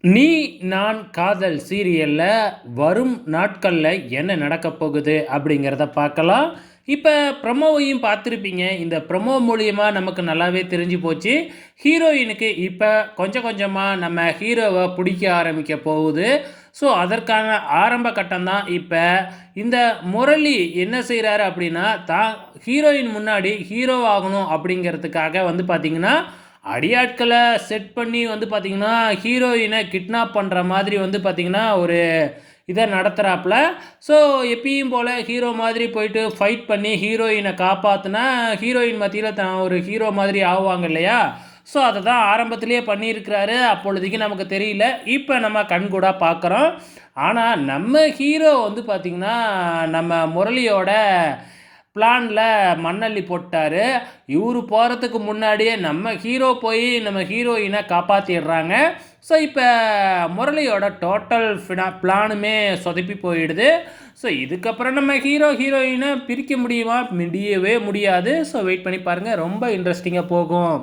நீ நான் காதல் சீரியல்ல வரும் நாட்கள்ல என்ன நடக்கப் போகுது அப்படிங்கிறத பார்க்கலாம். இப்ப ப்ரமோவையும் பார்த்திருப்பீங்க. இந்த ப்ரமோ மூலியமா நமக்கு நல்லாவே தெரிஞ்சு போச்சு. ஹீரோயினுக்கு இப்ப கொஞ்சம் கொஞ்சமா நம்ம ஹீரோவ புடிக்க ஆரம்பிக்க போகுது. ஸோ, அதற்கான ஆரம்ப கட்டம் தான் இப்ப இந்த முரளி என்ன செய்றாரு அப்படின்னா, தான் ஹீரோயின் முன்னாடி ஹீரோ ஆகணும் அப்படிங்கிறதுக்காக வந்து பார்த்தீங்கன்னா, அடியாட்கள செட் பண்ணி வந்து பார்த்தீங்கன்னா, ஹீரோயின கிட்னாப் பண்ற மாதிரி வந்து பார்த்தீங்கன்னா, ஒரு இத நடத்துறாப்ல. ஸோ, எப்பயும் போல ஹீரோ மாதிரி போயிட்டு ஃபைட் பண்ணி ஹீரோயின காப்பாத்துனா, ஹீரோயின் மத்தியில தான் ஒரு ஹீரோ மாதிரி ஆவாங்க இல்லையா? ஸோ, அத தான் ஆரம்பத்திலேயே பண்ணியிருக்கிறாரு. அப்பொழுதைக்கு நமக்கு தெரியல. இப்ப நம்ம கண்கூடா பார்க்குறோம். ஆனா, நம்ம ஹீரோ வந்து பார்த்தீங்கன்னா, நம்ம முரளியோட பிளான்ல மண்ணள்ளி போட்டாரு. இவரு போறதுக்கு முன்னாடியே நம்ம ஹீரோ போய் நம்ம ஹீரோயின காப்பாத்திடுறாங்க. ஸோ, இப்ப முரளியோட டோட்டல் பிளானுமே சொதப்பி போயிடுது. ஸோ, இதுக்கப்புறம் நம்ம ஹீரோ, ஹீரோயின பிரிக்க முடியுமா? முடியவே முடியாது. ஸோ, வெயிட் பண்ணி பாருங்க. ரொம்ப இன்ட்ரஸ்டிங்கா போகும்.